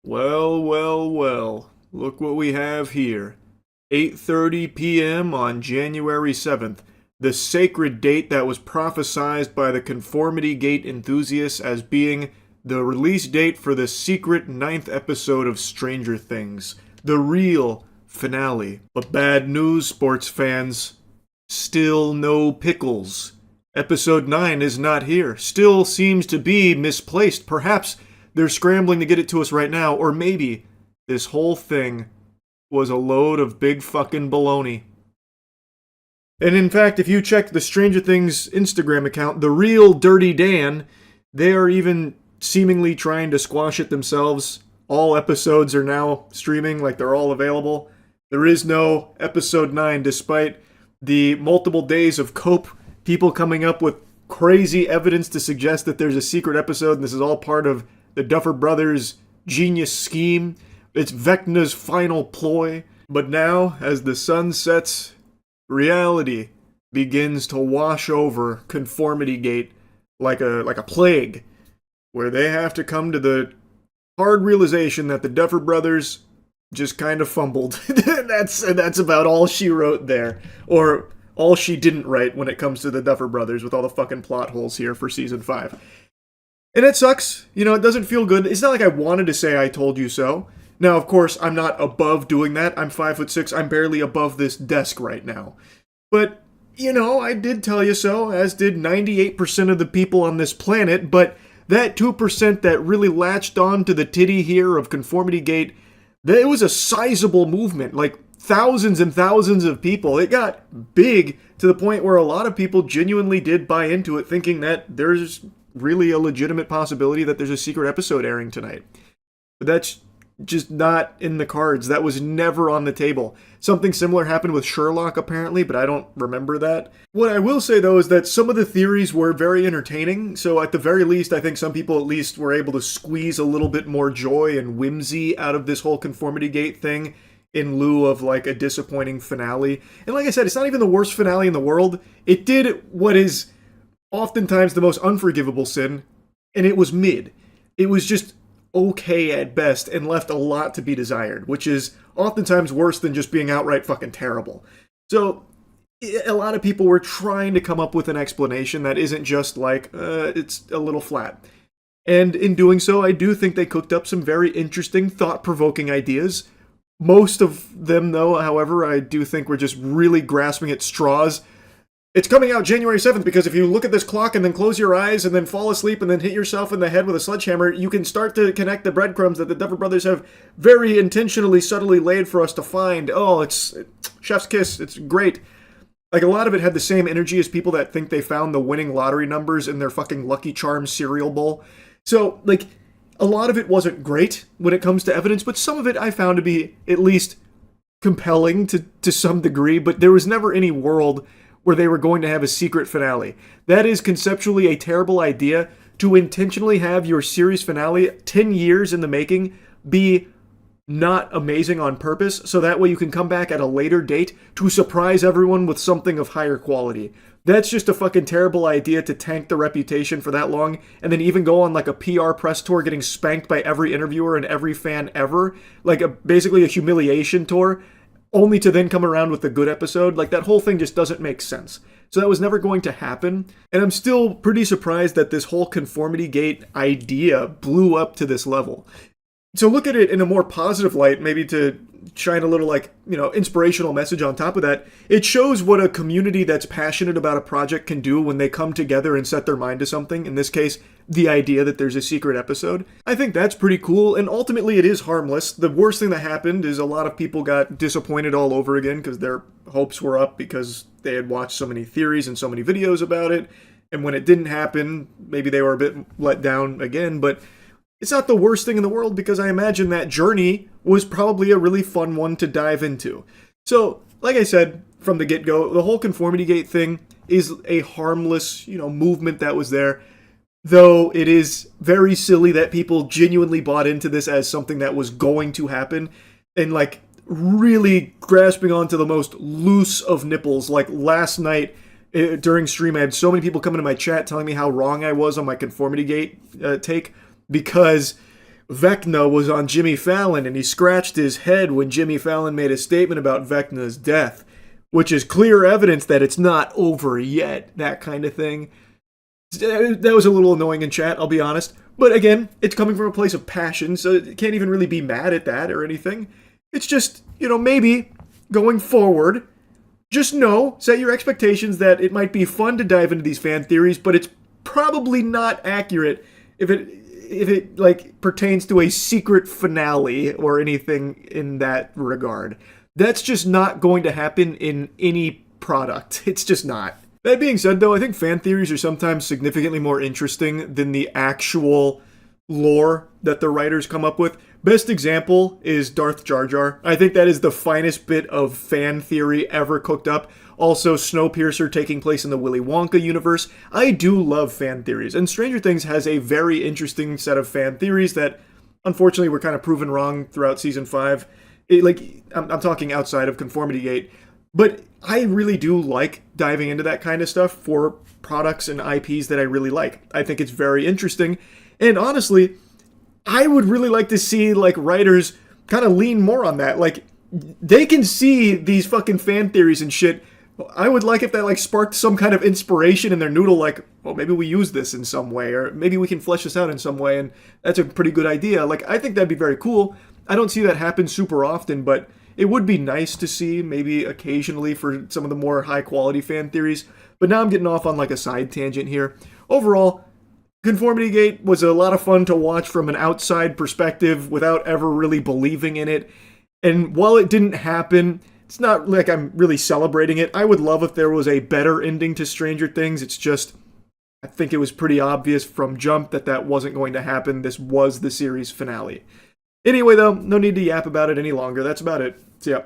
Well, well, well. Look what we have here. 8:30 p.m. on January 7th, the sacred date that was prophesied by the Conformity Gate enthusiasts as being the release date for the secret ninth episode of Stranger Things, the real finale. But bad news, sports fans. Still no pickles. Episode 9 is not here. Still seems to be misplaced. Perhaps they're scrambling to get it to us right now, or maybe this whole thing was a load of big fucking baloney. And in fact, if you check the Stranger Things Instagram account, the real Dirty Dan, they are even seemingly trying to squash it themselves. All episodes are now streaming, like they're all available. There is no episode 9, despite the multiple days of cope, people coming up with crazy evidence to suggest that there's a secret episode, and this is all part of the Duffer Brothers' genius scheme. It's Vecna's final ploy. But now, as the sun sets, reality begins to wash over Conformity Gate like a plague, where they have to come to the hard realization that the Duffer Brothers just kind of fumbled. That's about all she wrote there. Or all she didn't write when it comes to the Duffer Brothers, with all the fucking plot holes here for season 5. And it sucks. You know, it doesn't feel good. It's not like I wanted to say I told you so. Now, of course, I'm not above doing that. I'm 5'6". I'm barely above this desk right now. But, you know, I did tell you so, as did 98% of the people on this planet. But that 2% that really latched on to the titty here of Conformity Gate, it was a sizable movement. Like, thousands and thousands of people. It got big to the point where a lot of people genuinely did buy into it, thinking that there's really a legitimate possibility that there's a secret episode airing tonight. But that's just not in the cards. That was never on the table. Something similar happened with Sherlock, apparently, but I don't remember that. What I will say, though, is that some of the theories were very entertaining, so at the very least, I think some people at least were able to squeeze a little bit more joy and whimsy out of this whole Conformity Gate thing, in lieu of, like, a disappointing finale. And like I said, it's not even the worst finale in the world. It did what is oftentimes the most unforgivable sin, and it was mid. It was just okay at best and left a lot to be desired, which is oftentimes worse than just being outright fucking terrible. So a lot of people were trying to come up with an explanation that isn't just like, it's a little flat. And in doing so, I do think they cooked up some very interesting, thought-provoking ideas. Most of them, though, however, I do think were just really grasping at straws. It's coming out January 7th because if you look at this clock and then close your eyes and then fall asleep and then hit yourself in the head with a sledgehammer, you can start to connect the breadcrumbs that the Duffer Brothers have very intentionally, subtly laid for us to find. Oh, it's chef's kiss. It's great. Like, a lot of it had the same energy as people that think they found the winning lottery numbers in their fucking Lucky Charms cereal bowl. So, like, a lot of it wasn't great when it comes to evidence, but some of it I found to be at least compelling to some degree, but there was never any world where they were going to have a secret finale. That is conceptually a terrible idea, to intentionally have your series finale 10 years in the making be not amazing on purpose, so that way you can come back at a later date to surprise everyone with something of higher quality. That's just a fucking terrible idea, to tank the reputation for that long, and then even go on like a PR press tour getting spanked by every interviewer and every fan ever. Like basically a humiliation tour, only to then come around with a good episode. Like, that whole thing just doesn't make sense. So that was never going to happen. And I'm still pretty surprised that this whole Conformity Gate idea blew up to this level. So look at it in a more positive light, maybe to shine a little, like, you know, inspirational message on top of that. It shows what a community that's passionate about a project can do when they come together and set their mind to something. In this case, the idea that there's a secret episode. I think that's pretty cool, and ultimately it is harmless. The worst thing that happened is a lot of people got disappointed all over again because their hopes were up because they had watched so many theories and so many videos about it, and when it didn't happen, maybe they were a bit let down again, but it's not the worst thing in the world because I imagine that journey was probably a really fun one to dive into. So, like I said from the get-go, the whole Conformity Gate thing is a harmless, you know, movement that was there. Though it is very silly that people genuinely bought into this as something that was going to happen, and like really grasping onto the most loose of nipples. Like last night during stream, I had so many people come into my chat telling me how wrong I was on my Conformity Gate take, because Vecna was on Jimmy Fallon and he scratched his head when Jimmy Fallon made a statement about Vecna's death, which is clear evidence that it's not over yet, that kind of thing. That was a little annoying in chat, I'll be honest. But again, it's coming from a place of passion, so you can't even really be mad at that or anything. It's just, maybe going forward, just set your expectations that it might be fun to dive into these fan theories, but it's probably not accurate if it like pertains to a secret finale or anything in that regard. That's just not going to happen in any product. It's just not. That being said, though, I think fan theories are sometimes significantly more interesting than the actual lore that the writers come up with. Best example is Darth Jar Jar. I think that is the finest bit of fan theory ever cooked up. Also, Snowpiercer taking place in the Willy Wonka universe. I do love fan theories, and Stranger Things has a very interesting set of fan theories that, unfortunately, were kind of proven wrong throughout Season 5. I'm talking outside of Conformity Gate. But I really do like diving into that kind of stuff for products and IPs that I really like. I think it's very interesting. And honestly, I would really like to see writers kind of lean more on that. They can see these fucking fan theories and shit. I would like if that sparked some kind of inspiration in their noodle, well, maybe we use this in some way, or maybe we can flesh this out in some way, and that's a pretty good idea. I think that'd be very cool. I don't see that happen super often, but it would be nice to see, maybe occasionally, for some of the more high-quality fan theories. But now I'm getting off on a side tangent here. Overall, Conformity Gate was a lot of fun to watch from an outside perspective without ever really believing in it. And while it didn't happen, it's not like I'm really celebrating it. I would love if there was a better ending to Stranger Things. It's just, I think it was pretty obvious from jump that wasn't going to happen. This was the series finale. Anyway, though, no need to yap about it any longer. That's about it. See ya.